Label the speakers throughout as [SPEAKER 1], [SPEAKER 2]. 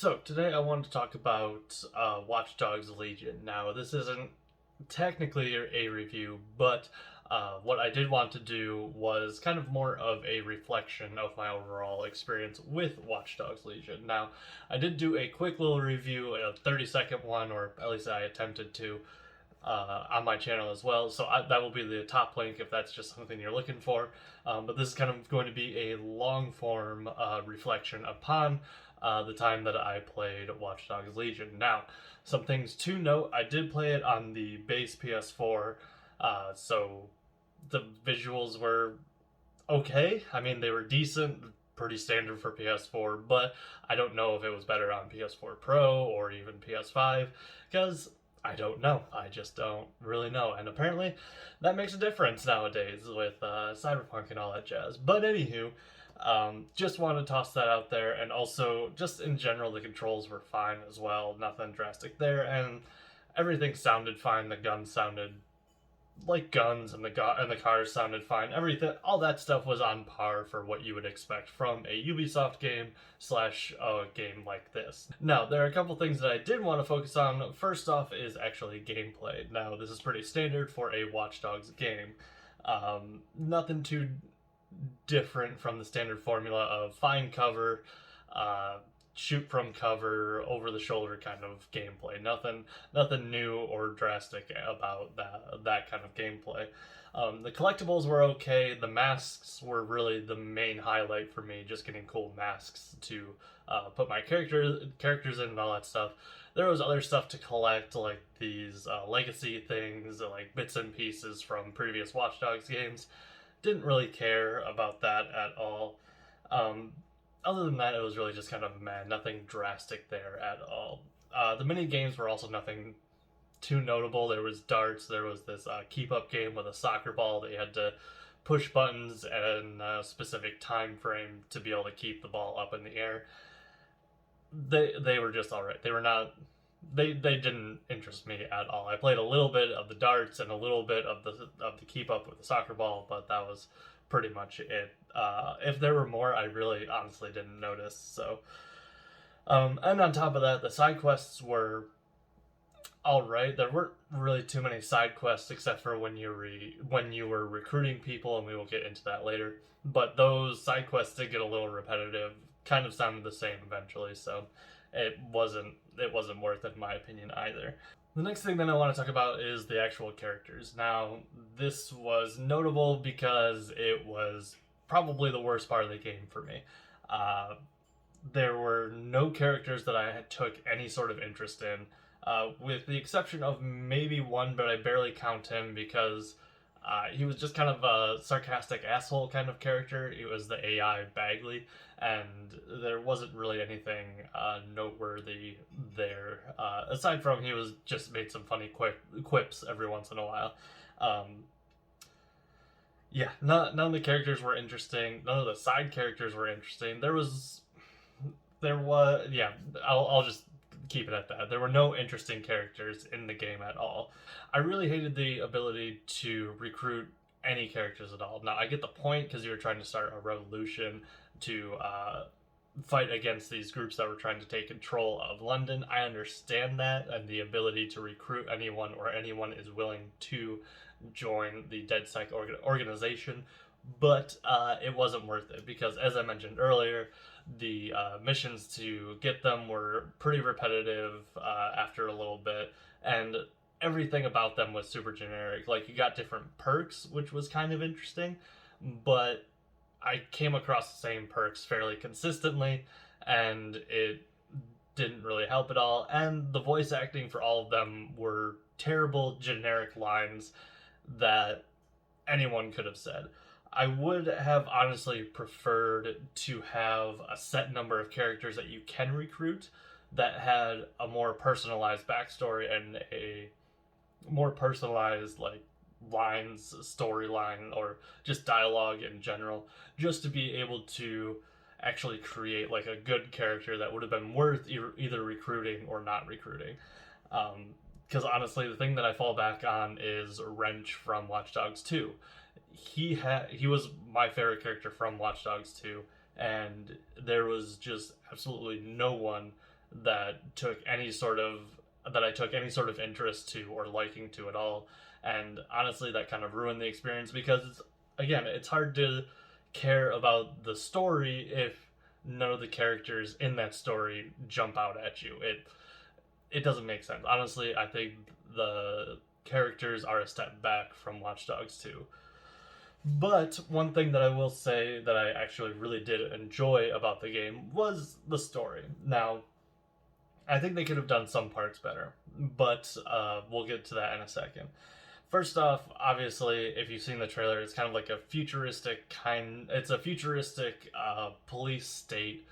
[SPEAKER 1] So today I wanted to talk about Watch Dogs Legion. Now this isn't technically a review, but what I did want to do was kind of more of a reflection of my overall experience with Watch Dogs Legion. Now I did do a quick little review, a 30-second one, or at least I attempted to, on my channel as well. So that will be the top link if that's just something you're looking for. But this is kind of going to be a long form reflection upon the time that I played Watch Dogs Legion. Now, some things to note: I did play it on the base PS4, so the visuals were okay. I mean, they were decent, pretty standard for PS4, but I don't know if it was better on PS4 Pro or even PS5, because I don't know. I just don't really know. And apparently that makes a difference nowadays with Cyberpunk and all that jazz. But anywho, just want to toss that out there. And also, just in general, the controls were fine as well. Nothing drastic there. And everything sounded fine. The guns sounded like guns, and the cars sounded fine. Everything, all that stuff was on par for what you would expect from a Ubisoft game slash a game like this. Now, there are a couple things that I did want to focus on. First off is actually gameplay. Now, this is pretty standard for a Watch Dogs game. Nothing too different from the standard formula of find cover, shoot from cover, over the shoulder kind of gameplay. Nothing new or drastic about that kind of gameplay. The collectibles were okay. The masks were really the main highlight for me, just getting cool masks to put my characters in and all that stuff. There was other stuff to collect, like these legacy things, like bits and pieces from previous Watch Dogs games. Didn't really care about that at all. Other than that, it was really just kind of meh, nothing drastic there at all. The mini games were also nothing too notable. There was darts, there was this keep-up game with a soccer ball that you had to push buttons in a specific time frame to be able to keep the ball up in the air. They were just alright. They didn't interest me at all. I played a little bit of the darts and a little bit of the keep up with the soccer ball, but that was pretty much it. If there were more, I really honestly didn't notice. So, and on top of that, the side quests were all right. There weren't really too many side quests except for when you were recruiting people, and we will get into that later. But those side quests did get a little repetitive. Kind of sounded the same eventually, so it wasn't worth it in my opinion either. The next thing that I want to talk about is the actual characters. Now, this was notable because it was probably the worst part of the game for me. There were no characters that I took any sort of interest in, with the exception of maybe one, but I barely count him because he was just kind of a sarcastic asshole kind of character. He was the AI Bagley, and there wasn't really anything noteworthy there. Aside from he was just made some funny quips every once in a while. Yeah, none of the characters were interesting. None of the side characters were interesting. Yeah, I'll just keep it at that. There were no interesting characters in the game at all. I really hated the ability to recruit any characters at all. Now, I get the point because you were trying to start a revolution to fight against these groups that were trying to take control of London. I understand that, and the ability to recruit anyone or anyone is willing to join the DedSec organization, but it wasn't worth it because, as I mentioned earlier, the missions to get them were pretty repetitive after a little bit, and everything about them was super generic. Like, you got different perks, which was kind of interesting, but I came across the same perks fairly consistently, and it didn't really help at all. And the voice acting for all of them were terrible, generic lines that anyone could have said. I would have honestly preferred to have a set number of characters that you can recruit that had a more personalized backstory and a more personalized, like, lines, storyline, or just dialogue in general, just to be able to actually create like a good character that would have been worth either recruiting or not recruiting. Because honestly, the thing that I fall back on is Wrench from Watch Dogs 2. He was my favorite character from Watch Dogs 2, and there was just absolutely no one that I took any sort of interest to or liking to at all. And honestly, that kind of ruined the experience because, again, it's hard to care about the story if none of the characters in that story jump out at you. It doesn't make sense. Honestly, I think the characters are a step back from Watch Dogs 2. But one thing that I will say that I actually really did enjoy about the game was the story. Now, I think they could have done some parts better, but we'll get to that in a second. First off, obviously, if you've seen the trailer, it's kind of like it's a futuristic police state.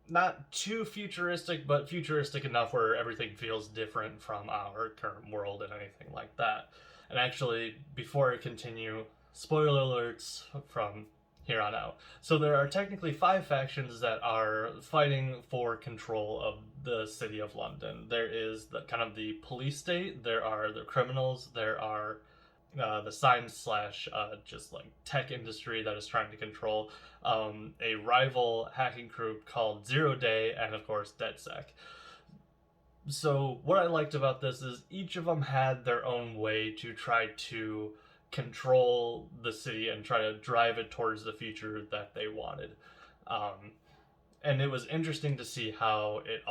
[SPEAKER 1] Not too futuristic, but futuristic enough where everything feels different from our current world and anything like that. And actually, before I continue, spoiler alerts from here on out. So there are technically 5 factions that are fighting for control of the city of London. There is the police state, there are the criminals, there are the science slash just like tech industry that is trying to control a rival hacking group called 0 Day, and of course DedSec. So what I liked about this is each of them had their own way to try to control the city and try to drive it towards the future that they wanted. And it was interesting to see it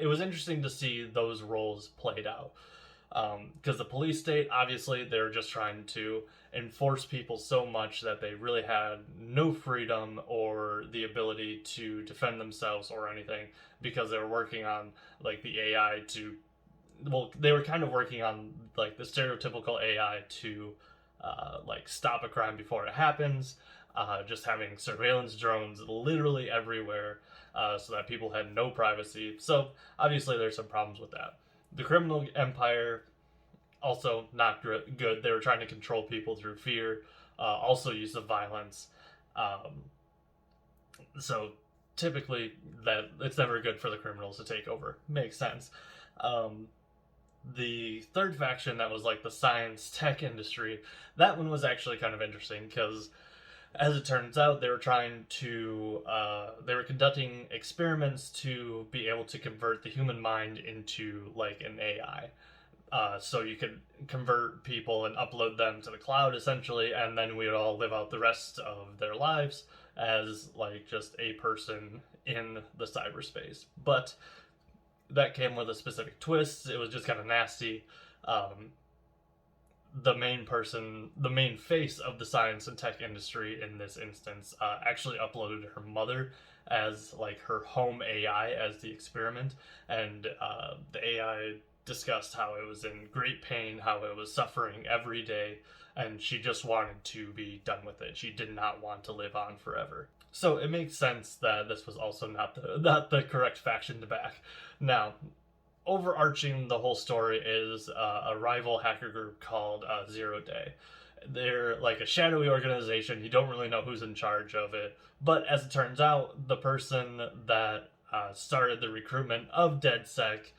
[SPEAKER 1] was interesting to see those roles played out. Because the police state, obviously, they're just trying to enforce people so much that they really had no freedom or the ability to defend themselves or anything, because they were working on like the AI to, well, they were kind of working on like the stereotypical AI to like stop a crime before it happens, just having surveillance drones literally everywhere, so that people had no privacy. So obviously there's some problems with that. The criminal empire, also not good. They were trying to control people through fear, also use of violence. So typically that it's never good for the criminals to take over. Makes sense. The third faction that was like the science tech industry, that one was actually kind of interesting because, as it turns out, they were conducting experiments to be able to convert the human mind into like an AI. So you could convert people and upload them to the cloud essentially, and then we would all live out the rest of their lives as like just a person in the cyberspace. But that came with a specific twist. It was just kind of nasty. The main face of the science and tech industry in this instance, actually uploaded her mother as like her home AI as the experiment, and the AI discussed how it was in great pain, how it was suffering every day, and she just wanted to be done with it. She did not want to live on forever. So it makes sense that this was also not the correct faction to back. Now, overarching the whole story is a rival hacker group called 0 Day. They're like a shadowy organization. You don't really know who's in charge of it. But as it turns out, the person that started the recruitment of DedSec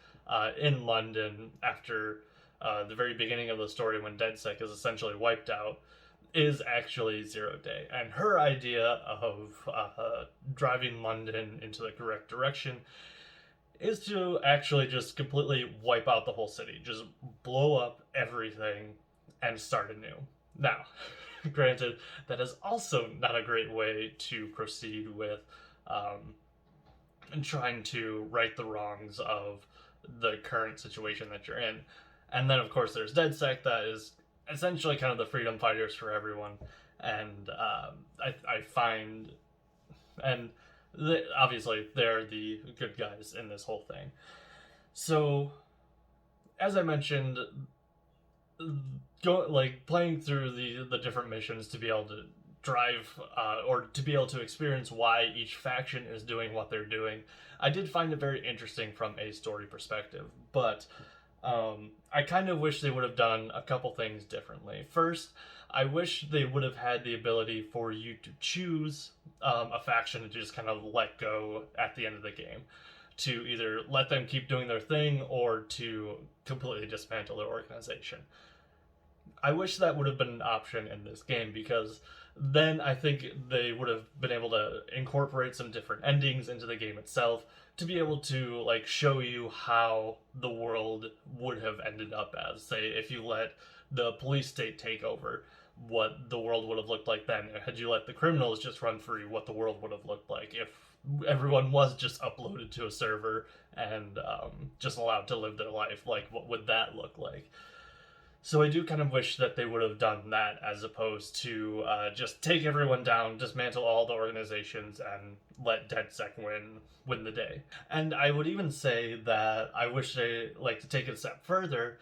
[SPEAKER 1] in London after the very beginning of the story, when DedSec is essentially wiped out, is actually 0 Day. And her idea of driving London into the correct direction is to actually just completely wipe out the whole city. Just blow up everything and start anew. Now, granted, that is also not a great way to proceed with trying to right the wrongs of the current situation that you're in. And then, of course, there's DedSec, that is essentially kind of the freedom fighters for everyone. And I find... And obviously, they're the good guys in this whole thing. So, as I mentioned, playing through the different missions to be able to drive or to be able to experience why each faction is doing what they're doing, I did find it very interesting from a story perspective. But I kind of wish they would have done a couple things differently. First, I wish they would have had the ability for you to choose a faction to just kind of let go at the end of the game, to either let them keep doing their thing or to completely dismantle their organization. I wish that would have been an option in this game, because then I think they would have been able to incorporate some different endings into the game itself to be able to like show you how the world would have ended up as. Say if you let the police state take over, what the world would have looked like then. Had you let the criminals just run free, what the world would have looked like if everyone was just uploaded to a server and just allowed to live their life. Like, what would that look like? So I do kind of wish that they would have done that as opposed to just take everyone down, dismantle all the organizations, and let DedSec win the day. And I would even say that I wish they like to take it a step further.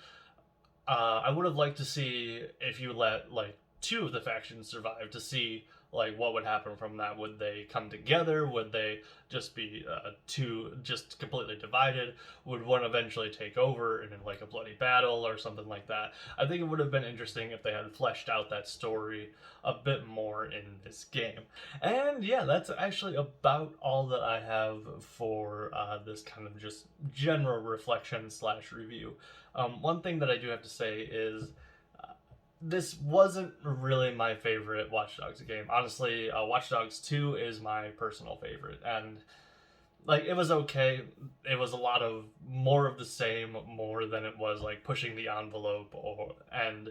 [SPEAKER 1] I would have liked to see if you let like two of the factions survive to see like what would happen from that. Would they come together? Would they just be two just completely divided? Would one eventually take over in like a bloody battle or something like that? I think it would have been interesting if they had fleshed out that story a bit more in this game. And yeah, that's actually about all that I have for this kind of just general reflection slash review. One thing that I do have to say is this wasn't really my favorite Watch Dogs game. Honestly, Watch Dogs 2 is my personal favorite, and like it was okay. It was a lot of more of the same, more than it was like pushing the envelope. Or and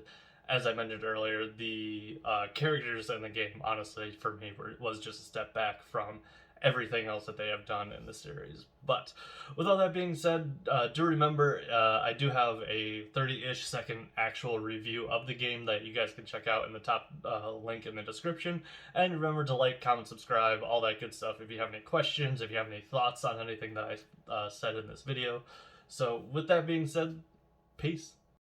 [SPEAKER 1] as I mentioned earlier, the characters in the game, honestly, for me, was just a step back from everything else that they have done in the series. But with all that being said, do remember I do have a 30-ish second actual review of the game that you guys can check out in the top link in the description. And remember to like, comment, subscribe, all that good stuff if you have any questions, if you have any thoughts on anything that I said in this video. So with that being said, peace.